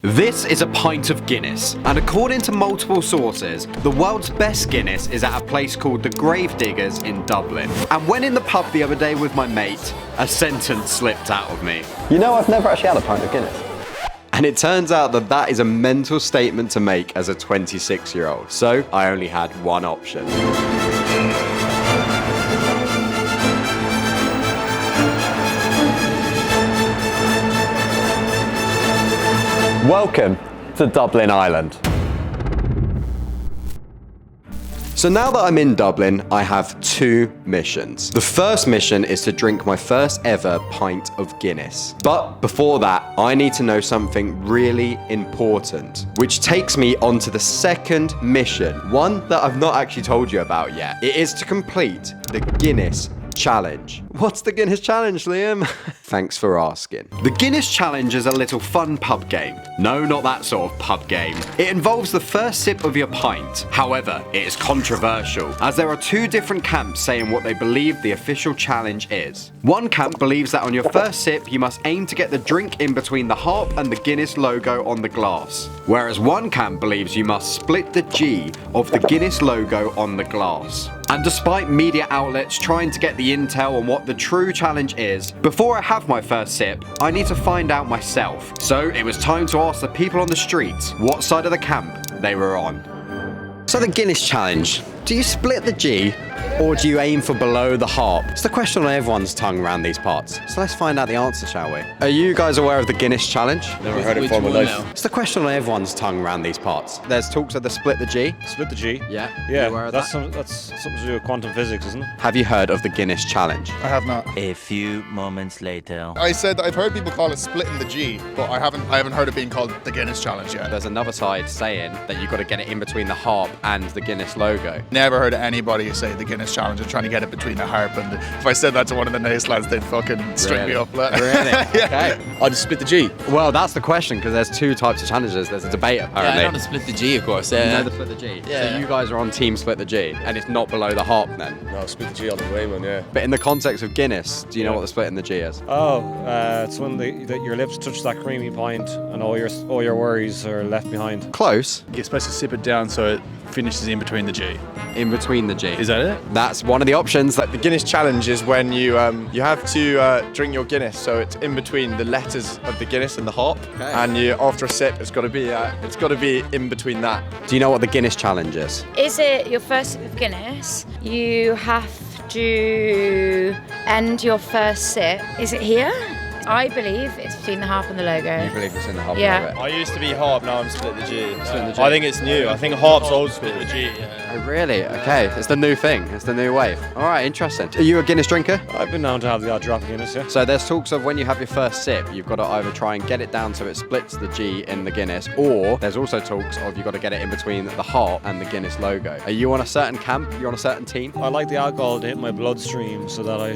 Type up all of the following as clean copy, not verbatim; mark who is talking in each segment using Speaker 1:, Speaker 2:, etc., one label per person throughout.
Speaker 1: This is a pint of Guinness, and according to multiple sources, the world's best Guinness is at a place called the Gravediggers in Dublin. And when in the pub the other day with my mate, a sentence slipped out of me.
Speaker 2: You know, I've never actually had a pint of Guinness.
Speaker 1: And it turns out that that is a mental statement to make as a 26-year-old. So I only had one option.
Speaker 2: Welcome to Dublin, Ireland.
Speaker 1: So now that I'm in Dublin, I have two missions. The first mission is to drink my first ever pint of Guinness. But before that, I need to know something really important, which takes me on to the second mission, one that I've not actually told you about yet. It is to complete the Guinness Challenge. What's the Guinness Challenge, Liam? Thanks for asking. The Guinness Challenge is a little fun pub game. No, not that sort of pub game. It involves the first sip of your pint. However, it is controversial, as there are two different camps saying what they believe the official challenge is. One camp believes that on your first sip, you must aim to get the drink in between the harp and the Guinness logo on the glass. Whereas one camp believes you must split the G of the Guinness logo on the glass. And despite media outlets trying to get the intel on what the true challenge is, before I have my first sip, I need to find out myself. So it was time to ask the people on the street what side of the camp they were on. So the Guinness Challenge, do you split the G or do you aim for below the harp? It's the question on everyone's tongue around these parts. So let's find out the answer, shall we? Are you guys aware of the Guinness Challenge?
Speaker 3: Never heard it before in my life.
Speaker 1: It's the question on everyone's tongue around these parts. There's talks of the split the G.
Speaker 3: Split the G.
Speaker 1: Yeah.
Speaker 3: Yeah,
Speaker 1: You aware of
Speaker 3: that's
Speaker 1: that?
Speaker 3: something to do with quantum physics, isn't it?
Speaker 1: Have you heard of the Guinness Challenge?
Speaker 4: I have not.
Speaker 5: A few moments later.
Speaker 4: I said that I've heard people call it splitting the G, but I haven't heard it being called the Guinness Challenge yet.
Speaker 1: There's another side saying that you've got to get it in between the harp and the Guinness logo.
Speaker 4: Never heard anybody say the Guinness Challenge and trying to get it between the harp and if I said that to one of the Nace lads, they'd fucking string me up. Like.
Speaker 1: Really?
Speaker 4: Yeah.
Speaker 1: Okay.
Speaker 3: I'd split the G.
Speaker 1: Well, that's the question, because there's two types of challenges. There's a debate, apparently.
Speaker 5: Yeah, I know to split the G, of course.
Speaker 1: You know the split the G?
Speaker 5: Yeah.
Speaker 1: So you guys are on team split the G, and it's not below the harp then?
Speaker 3: No, split the G all the way, man, yeah.
Speaker 1: But in the context of Guinness, do you know
Speaker 3: Yeah.
Speaker 1: what the split in the G is?
Speaker 3: Oh, it's when your lips touch that creamy pint and all your worries are left behind.
Speaker 1: Close.
Speaker 6: You're supposed to sip it down so it finishes in between the G.
Speaker 1: In between the G.
Speaker 6: Is that it?
Speaker 1: That's one of the options.
Speaker 7: The Guinness Challenge is when you have to drink your Guinness, so it's in between the letters of the Guinness and the harp,
Speaker 1: Okay.
Speaker 7: and after a sip, it's got to be in between that.
Speaker 1: Do you know what the Guinness Challenge is?
Speaker 8: Is it your first sip of Guinness? You have to end your first sip. Is it here? I believe it's between the harp and the logo.
Speaker 1: You believe it's in the harp
Speaker 8: Yeah.
Speaker 1: logo?
Speaker 7: I used to be harp, now I'm split the G.
Speaker 1: Split the G.
Speaker 7: I think it's new. I think harp's old school.
Speaker 1: Oh, really? Okay. It's the new thing. It's the new wave. All right, interesting. Are you a Guinness drinker?
Speaker 3: I've been known to have the odd drop of Guinness, yeah.
Speaker 1: So there's talks of when you have your first sip, you've got to either try and get it down so it splits the G in the Guinness, or there's also talks of you've got to get it in between the harp and the Guinness logo. Are you on a certain camp? You're on a certain team?
Speaker 3: I like the alcohol to hit my bloodstream so that I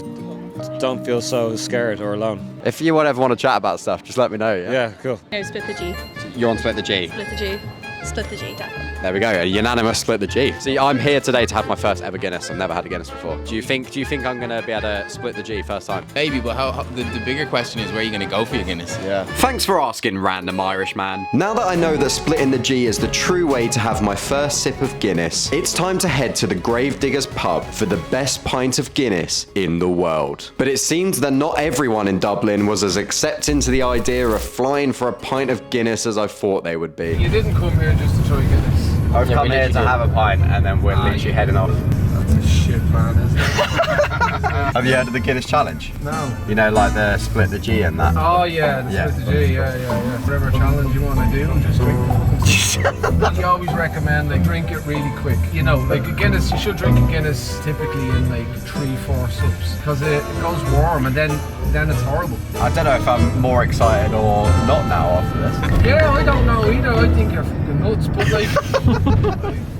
Speaker 3: don't feel so scared or alone.
Speaker 1: If you ever want to chat about stuff, just let me know.
Speaker 3: Yeah, cool.
Speaker 9: No, split the G.
Speaker 1: You're on split the G.
Speaker 9: Split the G. Split the G, definitely.
Speaker 1: There we go. A unanimous split the G. See, I'm here today to have my first ever Guinness. I've never had a Guinness before. Do you think I'm gonna be able to split the G first time?
Speaker 5: Maybe, but the bigger question is where are you going to go for your Guinness?
Speaker 7: Yeah.
Speaker 1: Thanks for asking, random Irish man. Now that I know that splitting the G is the true way to have my first sip of Guinness, it's time to head to the Gravediggers pub for the best pint of Guinness in the world. But it seems that not everyone in Dublin was as accepting to the idea of flying for a pint of Guinness as I thought they would be.
Speaker 10: You didn't come here just to try Guinness.
Speaker 1: I've come here to have a pint and then we're literally heading off.
Speaker 10: That's a shit plan, isn't it?
Speaker 1: Have you heard of the Guinness Challenge?
Speaker 10: No.
Speaker 1: You know, like the split the G and that.
Speaker 10: Oh yeah, the split the G, yeah. Whatever challenge you want to do, just drink it. You always recommend like drink it really quick. You know, like a Guinness, you should drink a Guinness typically in like 3-4 sips because it goes warm and then it's horrible.
Speaker 1: I don't know if I'm more excited or not now after this.
Speaker 10: Yeah, I don't know either. I think you're fucking nuts, but like.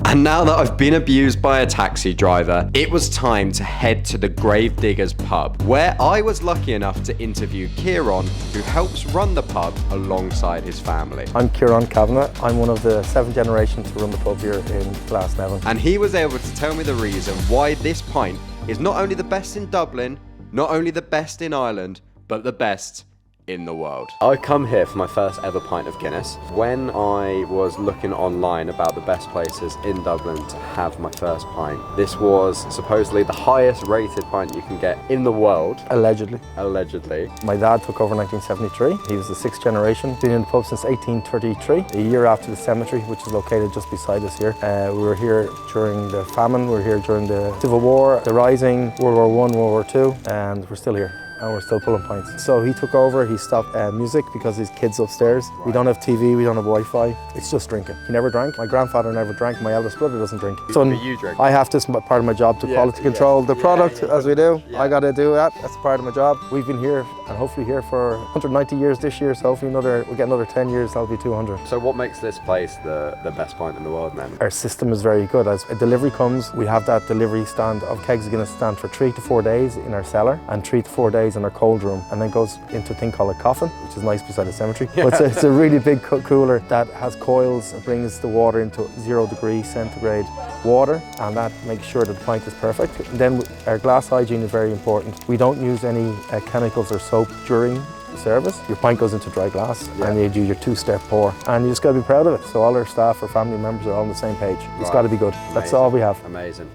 Speaker 1: And now that I've been abused by a taxi driver, it was time to head to the Gravediggers pub, where I was lucky enough to interview Kieran, who helps run the pub alongside his family.
Speaker 2: I'm Kieran Kavanagh. I'm one of the 7th generation to run the pub here in Glasnevin.
Speaker 1: And he was able to tell me the reason why this pint is not only the best in Dublin, not only the best in Ireland, but the best in the world. I come here for my first ever pint of Guinness. When I was looking online about the best places in Dublin to have my first pint, this was supposedly the highest rated pint you can get in the world.
Speaker 2: Allegedly.
Speaker 1: Allegedly.
Speaker 2: My dad took over in 1973. He was the 6th generation. Been in the pub since 1833, a year after the cemetery, which is located just beside us here. We were here during the famine, we were here during the Civil War, the Rising, World War I, World War II, and we're still here. And we're still pulling pints. So he took over, he stopped music because his kids upstairs. We don't have TV, we don't have Wi-Fi. It's just drinking. He never drank. My grandfather never drank. My eldest brother doesn't drink. So
Speaker 1: you drink?
Speaker 2: I have to, it's part of my job to quality control the product as we do. I got to do that. That's part of my job. We've been here and hopefully here for 190 years this year. So hopefully we'll get another 10 years, that'll be 200.
Speaker 1: So what makes this place the best pint in the world then?
Speaker 2: Our system is very good. As a delivery comes, we have that delivery stand of kegs of Guinness stand for 3 to 4 days in our cellar and 3 to 4 days in our cold room, and then goes into a thing called a coffin, which is nice beside the cemetery. But it's a really big cooler that has coils and brings the water into 0 degrees centigrade water, and that makes sure that the pint is perfect. And then our glass hygiene is very important. We don't use any chemicals or soap during the service. Your pint goes into dry glass and you do your 2-step pour, and you just got to be proud of it. So all our staff or family members are all on the same page. It's got to be good. That's all we have.
Speaker 1: Amazing.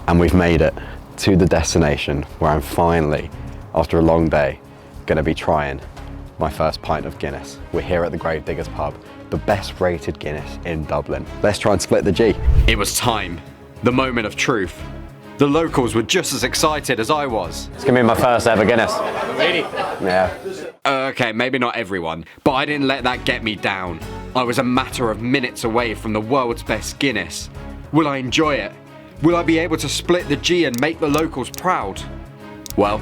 Speaker 1: And we've made it to the destination where I'm finally, after a long day, gonna be trying my first pint of Guinness. We're here at the Gravediggers pub, the best rated Guinness in Dublin. Let's try and split the G. It was time, the moment of truth. The locals were just as excited as I was. It's gonna be my first ever Guinness.
Speaker 3: Really?
Speaker 1: Yeah. Okay, maybe not everyone, but I didn't let that get me down. I was a matter of minutes away from the world's best Guinness. Will I enjoy it? Will I be able to split the G and make the locals proud? Well,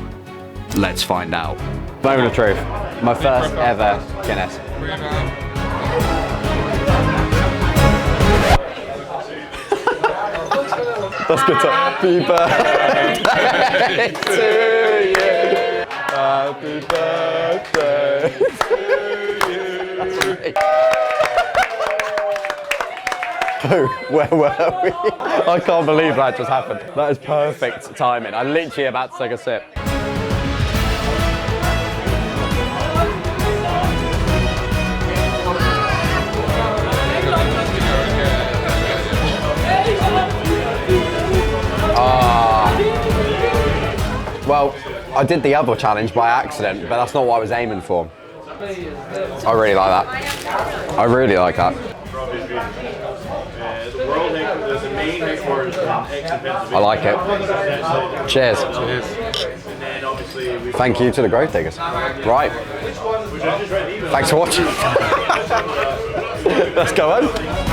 Speaker 1: let's find out. Moment of truth. My first ever Guinness. That's good to happy birthday to you. Happy birthday to you. That's great. Where were we? I can't believe that just happened. That is perfect timing. I'm literally about to take a sip. Well, I did the other challenge by accident, but that's not what I was aiming for. I really like that. I really like that. I like it. Cheers. Thank you to the Gravediggers. Right. Thanks for watching. Let's go home.